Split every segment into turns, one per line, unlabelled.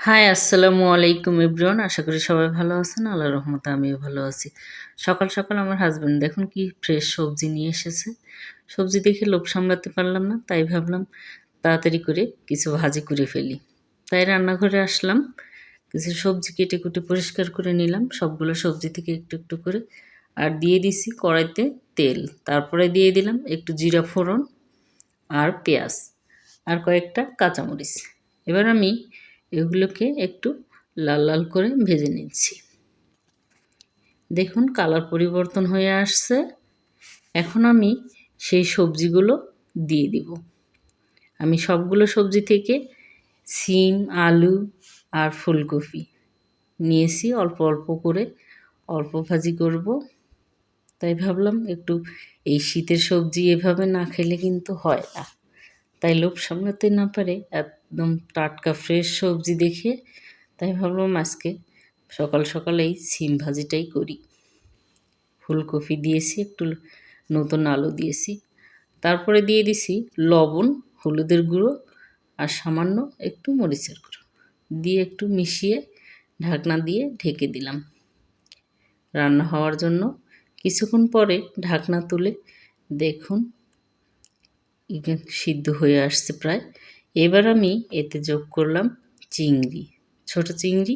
High, আসসালামু আলাইকুম everyone. আশা করি সবাই ভালো আছেন। আল্লাহর রহমতে আমিও ভালো আছি। সকাল সকাল আমার হাজবেন্ড দেখুন কি ফ্রেশ সবজি নিয়ে এসেছে। সবজি দেখে লোভ সামলাতে পারলাম না, তাই ভাবলাম তাড়াতাড়ি করে কিছু ভাজি করে ফেলি। তাই রান্নাঘরে আসলাম, কিছু সবজি কেটে কুটে পরিষ্কার করে নিলাম, সবগুলো সবজি থেকে একটু একটু করে। আর দিয়ে দিছি কড়াইতে তেল, তারপরে দিয়ে দিলাম একটু জিরা ফোড়ন আর পেঁয়াজ আর কয়েকটা কাঁচামরিচ। এবার আমি এগুলোকে একটু লাল লাল করে ভেজে নিচ্ছি। দেখুন কালার পরিবর্তন হয়ে আসছে। এখন আমি সেই সবজিগুলো দিয়ে দিব। আমি সবগুলো সবজি থেকে সিম, আলু আর ফুলকপি নিয়েছি, অল্প অল্প করে অল্প ভাজি করব। তাই ভাবলাম একটু এই শীতের সবজি এভাবে না খেলে কিন্তু হয় না। তাই লোভ সামলাতে না পারে একদম টাটকা ফ্রেশ সবজি দেখে তাই ভাবলাম আজকে সকাল সকাল এই সিম ভাজিটাই করি। ফুলকপি দিয়েছি, একটু নতুন আলু দিয়েছি, তারপরে দিয়ে দিছি লবণ, হলুদের গুঁড়ো আর সামান্য একটু মরিচের গুঁড়ো দিয়ে একটু মিশিয়ে ঢাকনা দিয়ে ঢেকে দিলাম রান্না হওয়ার জন্য। কিছুক্ষণ পরে ঢাকনা তুলে দেখুন সিদ্ধ হয়ে আসছে প্রায়। এবার আমি এতে যোগ করলাম চিংড়ি, ছোট চিংড়ি।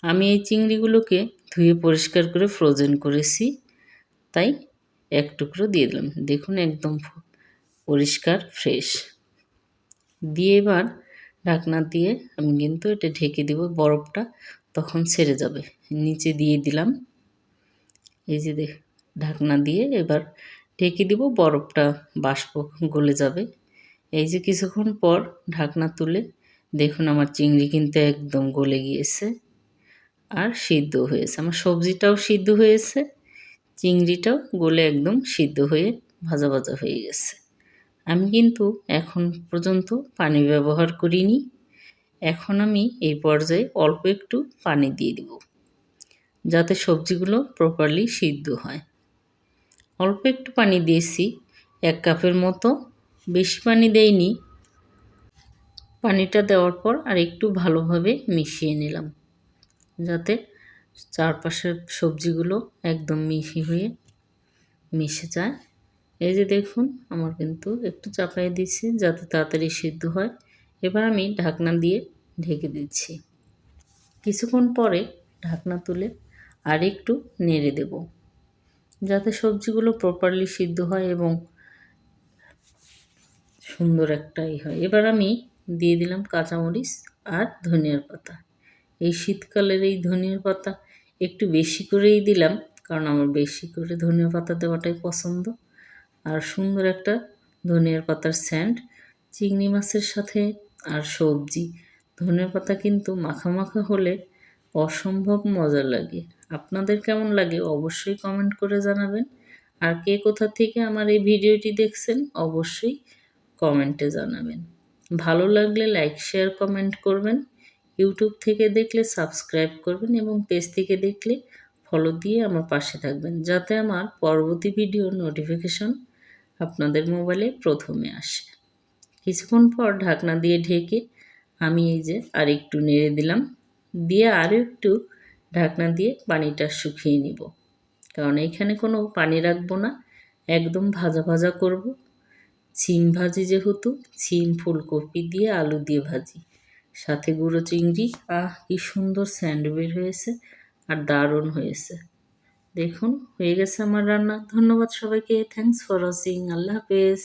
আমি এই চিংড়িগুলোকে ধুয়ে পরিষ্কার করে ফ্রোজেন করেছি, তাই এক টুকরো দিয়ে দিলাম। দেখুন একদম পরিষ্কার ফ্রেশ। দিয়ে এবার ঢাকনা দিয়ে আমি কিন্তু এটা ঢেকে দেব, বরফটা তখন ছেড়ে যাবে। নিচে দিয়ে দিলাম, এই যে ঢাকনা দিয়ে এবার ঢেকে দিব, বরফটা বাষ্প গলে যাবে। এই যে কিছুক্ষণ পর ঢাকনা তুলে দেখুন আমার চিংড়ি কিন্তু একদম গলে গিয়েছে আর সিদ্ধ হয়েছে। আমার সবজিটাও সিদ্ধ হয়েছে, চিংড়িটাও গলে একদম সিদ্ধ হয়ে ভাজা ভাজা হয়ে গেছে। আমি কিন্তু এখন পর্যন্ত পানি ব্যবহার করিনি। এখন আমি এই পর্যায়ে অল্প একটু পানি দিয়ে দিব যাতে সবজিগুলো প্রপারলি সিদ্ধ হয়। অল্প একটু পানি দিয়েছি, 1 কাপের মতো, বেশি পানি দেইনি। পানিটা দেওয়ার পর আর একটু ভালোভাবে মিশিয়ে নিলাম যাতে চারপাশের সবজিগুলো একদম মিহি হয়ে মিশে যায়। এই যে দেখুন আমার কিন্তু একটু চাপাই দিচ্ছি যাতে তাড়াতাড়ি সিদ্ধ হয়। এবার আমি ঢাকনা দিয়ে ঢেকে দিচ্ছি। কিছুক্ষণ পরে ঢাকনা তুলে আর একটু নেড়ে দেব যাতে সবজিগুলো প্রপারলি সিদ্ধ হয় এবং সুন্দর একটাই হয়। এবার আমি দিয়ে দিলাম কাঁচামরিচ আর ধনিয়ার পাতা। এই শীতকালের এই ধনিয়ার পাতা একটু বেশি করেই দিলাম, কারণ আমার বেশি করে ধনিয়া পাতা দেওয়াটাই পছন্দ। আর সুন্দর একটা ধনিয়ার পাতার স্যান্ড চিংড়ি মাছের সাথে আর সবজি, ধনিয়া পাতা কিন্তু মাখা মাখা হলে অসম্ভব মজা লাগে। আপনাদের কেমন লাগে অবশ্যই কমেন্ট করে জানাবেন। আর কে কোথা থেকে আমার এই ভিডিওটি দেখছেন অবশ্যই কমেন্টে জানাবেন। ভালো লাগলে লাইক, শেয়ার, কমেন্ট করবেন। ইউটিউব থেকে দেখলে সাবস্ক্রাইব করবেন এবং পেজ থেকে দেখলে ফলো দিয়ে আমার পাশে থাকবেন যাতে আমার পরবর্তী ভিডিওর নোটিফিকেশন আপনাদের মোবাইলে প্রথমে আসে। কিছুক্ষণ পর ঢাকনা দিয়ে ঢেকে আমি এই যে আর একটু নেড়ে দিলাম, দিয়ে আরও একটু ঢাকনা দিয়ে পানিটা শুকিয়ে নিব, কারণ এইখানে কোনো পানি রাখবো না, একদম ভাজা ভাজা করব। সিম ভাজি যেহেতু, সিম ফুলকপি দিয়ে আলু দিয়ে ভাজি, সাথে গুঁড়ো চিংড়ি। কি সুন্দর স্যান্ড বের হয়েছে আর দারুণ হয়েছে। দেখুন হয়ে গেছে আমার রান্না। ধন্যবাদ সবাইকে। Thanks for watching. আল্লাহ হাফেজ।